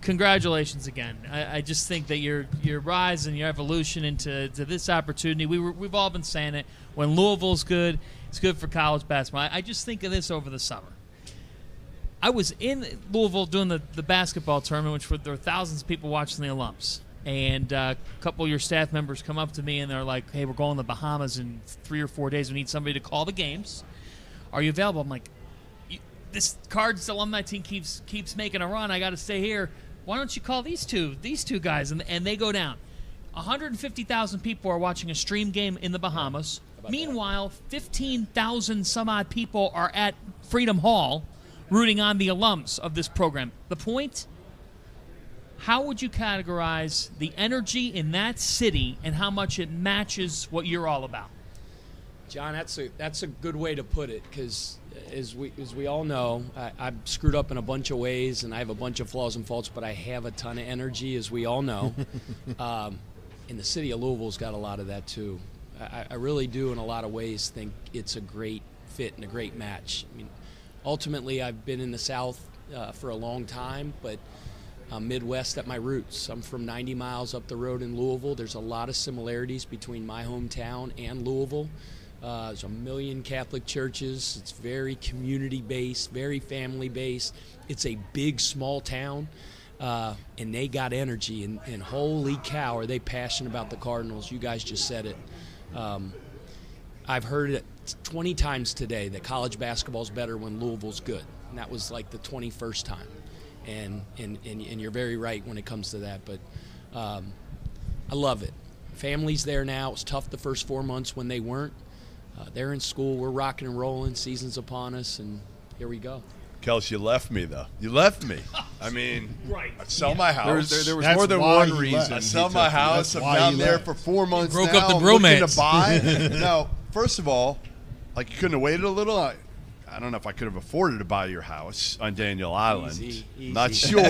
Congratulations again. I just think that your rise and your evolution into this opportunity, we've all been saying it. When Louisville's good, it's good for college basketball. I just think of this over the summer. I was in Louisville doing the basketball tournament, which there were thousands of people watching the alums. And a couple of your staff members come up to me and they're like, hey, we're going to the Bahamas in 3 or 4 days. We need somebody to call the games. Are you available? I'm like, this Cards alumni team keeps making a run. I got to stay here. Why don't you call these two guys? And they go down. 150,000 people are watching a stream game in the Bahamas. Meanwhile, 15,000 some odd people are at Freedom Hall rooting on the alums of this program. The point, how would you categorize the energy in that city and how much it matches what you're all about? John, that's a good way to put it, because as we all know, I've screwed up in a bunch of ways and I have a bunch of flaws and faults, but I have a ton of energy, as we all know. And the city of Louisville's got a lot of that too. I really do, in a lot of ways, think it's a great fit and a great match. I mean, ultimately, I've been in the South for a long time, but I'm Midwest at my roots. I'm from 90 miles up the road in Louisville. There's a lot of similarities between my hometown and Louisville. There's 1 million Catholic churches. It's very community-based, very family-based. It's a big, small town, and they got energy. And holy cow, are they passionate about the Cardinals. You guys just said it. I've heard it 20 times today that college basketball is better when Louisville's good. And that was like the 21st time. And you're very right when it comes to that. But I love it. Family's there now. It was tough the first 4 months when they weren't. They're in school. We're rocking and rolling. Season's upon us, and here we go. Kelsey, you left me, though. You left me. I mean, right. I'd sell my house. There was more than one reason. I sell my house. I'm down there for 4 months broke now. up the I'm bromance. looking to buy. Now, first of all, like, you couldn't have waited a little? I don't know if I could have afforded to buy your house on Daniel Island. Easy. Not sure.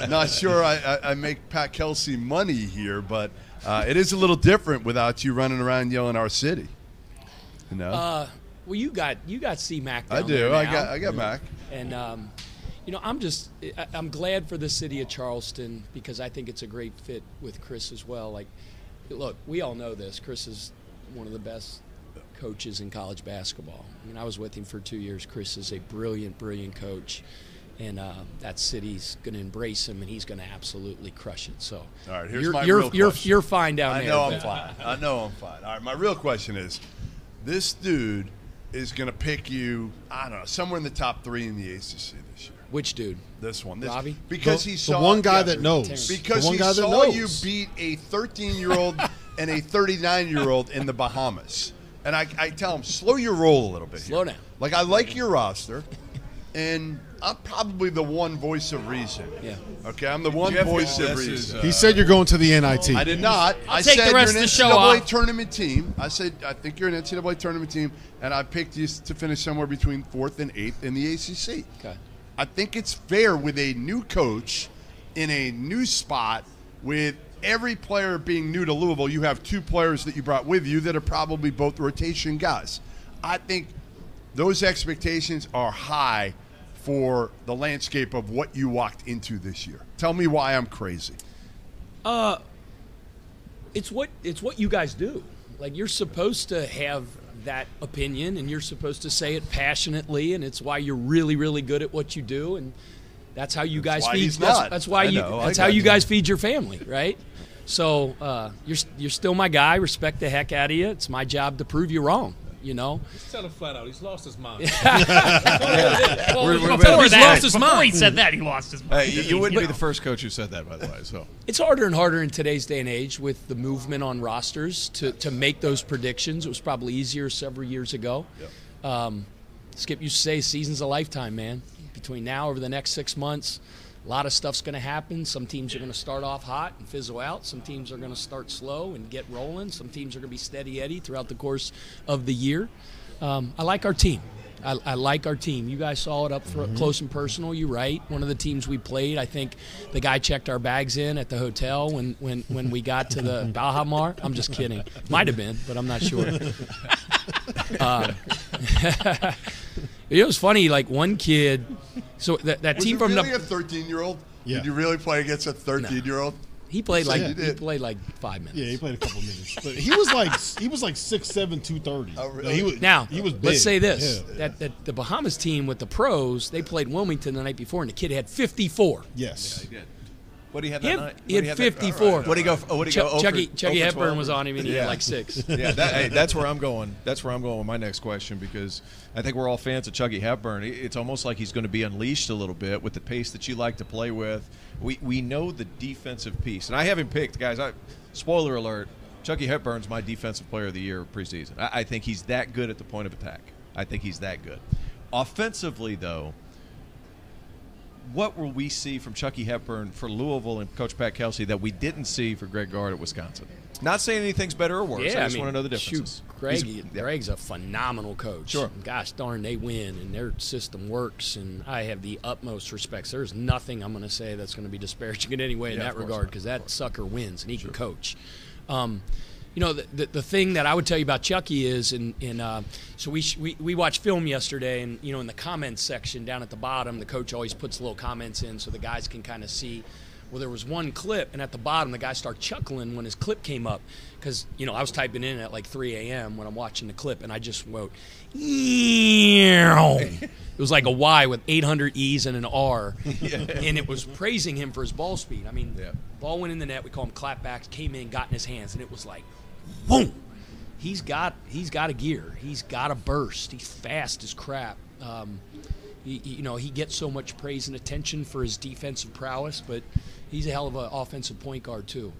Not sure I make Pat Kelsey money here, but it is a little different without you running around yelling our city. You know? Well, you got C-Mac down I do. there now. I got Mac. And I'm glad for the city of Charleston, because I think it's a great fit with Chris as well. Like, look, we all know this. Chris is one of the best coaches in college basketball. I mean, I was with him for 2 years. Chris is a brilliant, brilliant coach. And that city's going to embrace him, and he's going to absolutely crush it. So, all right, here's my real question. You're fine down there. I know I'm fine. All right, my real question is, this dude is going to pick you, I don't know, somewhere in the top 3 in the ACC this year. Which dude? This one. Robbie? Because he saw the one guy that knows. Because he saw you beat a 13-year-old and a 39-year-old in the Bahamas. And I tell him, slow your roll a little bit. Slow down. Like, I like your roster, and I'm probably the one voice of reason. Yeah. Okay, I'm the one voice of reason. He said you're going to the NIT. I did not. I take said the rest you're an of the show NCAA off. tournament team. I said I think you're an NCAA tournament team, and I picked you to finish somewhere between 4th and 8th in the ACC. Okay. I think it's fair with a new coach in a new spot, with every player being new to Louisville. You have 2 players that you brought with you that are probably both rotation guys. I think those expectations are high for the landscape of what you walked into this year. Tell me why I'm crazy. It's what you guys do. Like, you're supposed to have that opinion, and you're supposed to say it passionately, and it's why you're really, really good at what you do, and that's how you guys feed. That's how you guys feed your family, right? So you're still my guy. Respect the heck out of you. It's my job to prove you wrong. You know. Just tell him flat out. He's lost his mind. Before he said that, he lost his mind. You wouldn't be the first coach who said that, by the way. So it's harder and harder in today's day and age with the movement on rosters to make those predictions. It was probably easier several years ago. Yep. Skip used to say, "Season's a lifetime, man." Between now over the next 6 months, a lot of stuff's going to happen. Some teams are going to start off hot and fizzle out. Some teams are going to start slow and get rolling. Some teams are going to be steady Eddie throughout the course of the year. I like our team. I like our team. You guys saw it up close and personal. You're right. One of the teams we played, I think the guy checked our bags in at the hotel when we got to the Bahamar. I'm just kidding. Might have been, but I'm not sure. It was funny, like one kid. So that team from really a 13-year-old Yeah. Did you really play against a 13-year-old? He played like Yeah. he played like 5 minutes. Yeah, he played a couple minutes, but he was like 6'7", 230. Oh, really? Like, he was big. Let's say this: Yeah. that the Bahamas team with the pros, they played Wilmington the night before, and the kid had 54. Yes. He did. What do you have He that had, night? he had 54. What do you go? What do you go? Chucky Hepburn was on him, and he had like 6. Yeah, that's where I'm going. That's where I'm going with my next question, because I think we're all fans of Chucky Hepburn. It's almost like he's going to be unleashed a little bit with the pace that you like to play with. We know the defensive piece, and I have him picked, guys. Spoiler alert: Chucky Hepburn's my defensive player of the year preseason. I think he's that good at the point of attack. I think he's that good. Offensively, though, what will we see from Chucky Hepburn for Louisville and Coach Pat Kelsey that we didn't see for Greg Gard at Wisconsin? Not saying anything's better or worse. I just want to know the differences. Shoot, Greg's a phenomenal coach. Sure. Gosh darn, they win, and their system works, and I have the utmost respect. There's nothing I'm going to say that's going to be disparaging in any way in that regard, because that sucker wins, and he can coach. You know, the thing that I would tell you about Chucky is, so we watched film yesterday, and you know, in the comments section down at the bottom, the coach always puts little comments in so the guys can kind of see. Well, there was one clip, and at the bottom, the guy started chuckling when his clip came up, because you know I was typing in at like 3 a.m. when I'm watching the clip, and I just wrote, it was like a Y with 800 E's and an R, and it was praising him for his ball speed. I mean, ball went in the net. We call him clapbacks. Came in, got in his hands, and it was like, boom. He's got a gear. He's got a burst. He's fast as crap. You know, he gets so much praise and attention for his defensive prowess, but he's a hell of an offensive point guard too.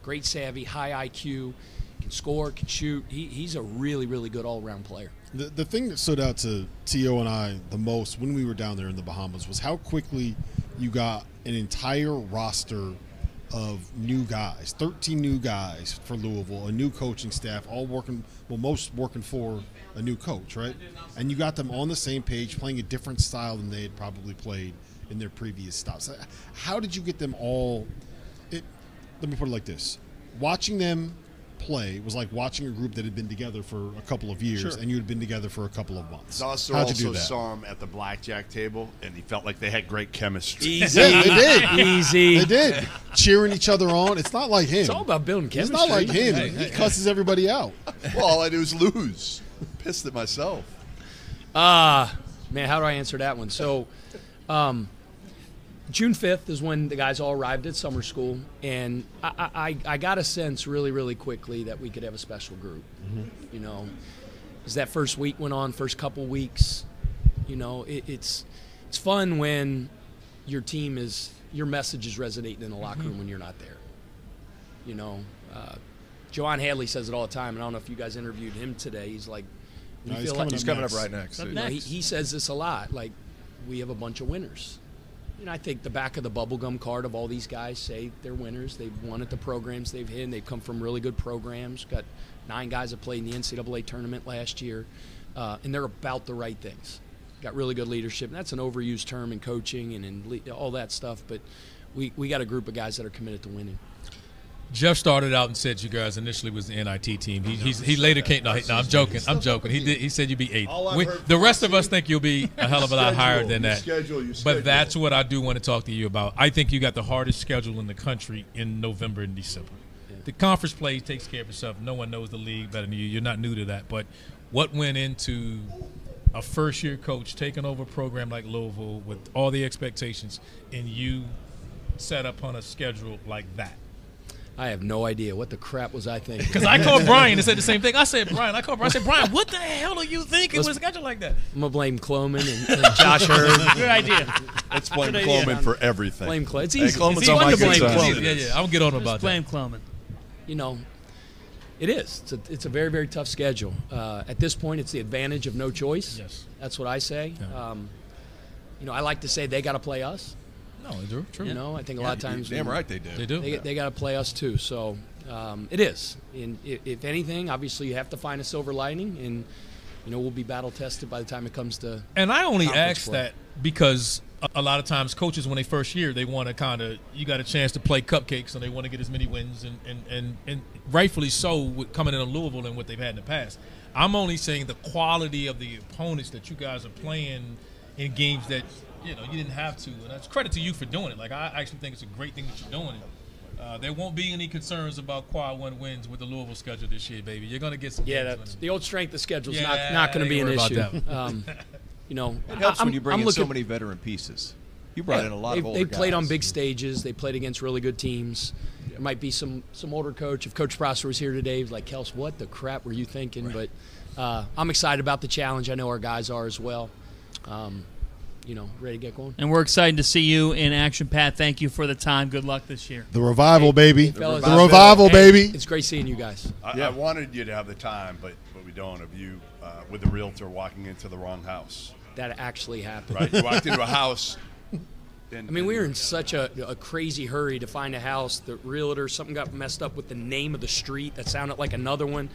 Great savvy, high IQ, can score, can shoot. He's a really, really good all-around player. The thing that stood out to T.O. and I the most when we were down there in the Bahamas was how quickly you got an entire roster of new guys, 13 new guys for Louisville, a new coaching staff, all working, well, most working for a new coach, right? And you got them on the same page, playing a different style than they had probably played in their previous stops. How did you get them all? Let me put it like this. Watching them play was like watching a group that had been together for a couple of years, and you had been together for a couple of months. Dauster also saw him at the blackjack table, and he felt like they had great chemistry. Easy. Yeah, they did. Easy. They did. Cheering each other on. It's not like him. It's all about building It's chemistry. not like him. He cusses everybody out. Well, all I do is lose. Pissed at myself. Man, how do I answer that one? So, June 5th is when the guys all arrived at summer school, and I got a sense really, really quickly that we could have a special group. You know, as that first week went on, first couple weeks, you know, it's fun when your message is resonating in the locker room when you're not there. You know, Joanne Hadley says it all the time, and I don't know if you guys interviewed him today. He's like, He's coming up right next. you know, he says this a lot, like, we have a bunch of winners. You know, I think the back of the bubblegum card of all these guys say they're winners. They've won at the programs they've hit. They've come from really good programs. Got 9 guys that played in the NCAA tournament last year, and they're about the right things. Got really good leadership, and that's an overused term in coaching and in all that stuff, but we got a group of guys that are committed to winning. Jeff started out and said you guys initially was the NIT team. He later came. No, I'm joking. I'm joking. He said you'd be 8th. The rest of us think you'll be a hell of a lot higher than that. But that's what I do want to talk to you about. I think you got the hardest schedule in the country in November and December. Yeah. The conference play takes care of itself. No one knows the league better than you. You're not new to that. But what went into a first-year coach taking over a program like Louisville with all the expectations, and you set up on a schedule like that? I have no idea. What the crap was I thinking? Because I called Brian and said the same thing. I said, Brian, what the hell are you thinking with a schedule like that? I'm going to blame Kloman and Josh Hurd. Good idea. Let's blame Kloman for everything. Blame Kloman. It's easy. Kloman's It's on fun my to good blame side. Kloman. Yeah, I'll get on about Blame that. Kloman. You know, it is. It's a very, very tough schedule. At this point, it's the advantage of no choice. Yes. That's what I say. Yeah. You know, I like to say they got to play us. No, it's true. You know, I think a lot of times Damn right they do. They do. They got to play us too. So it is. And if anything, obviously you have to find a silver lining, and you know we'll be battle tested by the time it comes to. And I only conference ask play. that because a lot of times coaches, when they first year, they want to you got a chance to play cupcakes, and they want to get as many wins, and rightfully so with coming into Louisville and what they've had in the past. I'm only saying the quality of the opponents that you guys are playing in games that you didn't have to. And that's credit to you for doing it. Like, I actually think it's a great thing that you're doing it. There won't be any concerns about quad 1 wins with the Louisville schedule this year, baby. You're going to get some games winning. The old strength of schedule is not going to be an issue. It helps when you bring in so many veteran pieces. You brought in a lot of older guys. They played on big stages. They played against really good teams. There might be some older coach. If Coach Prosser was here today, he's like, Kelsey, what the crap were you thinking? Right. But I'm excited about the challenge. I know our guys are as well. Ready to get going. And we're excited to see you in action, Pat. Thank you for the time. Good luck this year. The revival, baby. Fellas, the revival, baby. It's great seeing you guys. I wanted you to have the time, but we don't. Of you with the realtor walking into the wrong house. That actually happened. Right, you walked into a house. We were in such a crazy hurry to find a house. The realtor, something got messed up with the name of the street that sounded like another one.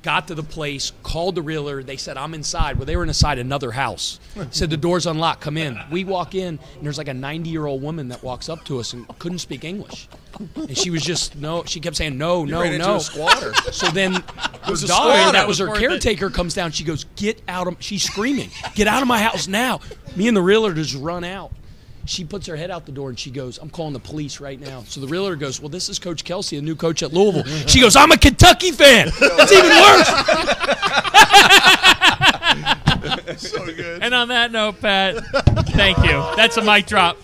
Got to the place, called the realtor. They said, I'm inside. Well, they were inside another house. Said, the door's unlocked. Come in. We walk in, and there's like a 90-year-old woman that walks up to us and couldn't speak English. And she was just, no. She kept saying, no, no, no. So then her daughter, that was her caretaker, comes down. She goes, get out of, she's screaming, get out of my house now. Me and the realtor just run out. She puts her head out the door and she goes, I'm calling the police right now. So the realtor goes, well, this is Coach Kelsey, the new coach at Louisville. She goes, I'm a Kentucky fan. That's even worse. So good. And on that note, Pat, thank you. That's a mic drop.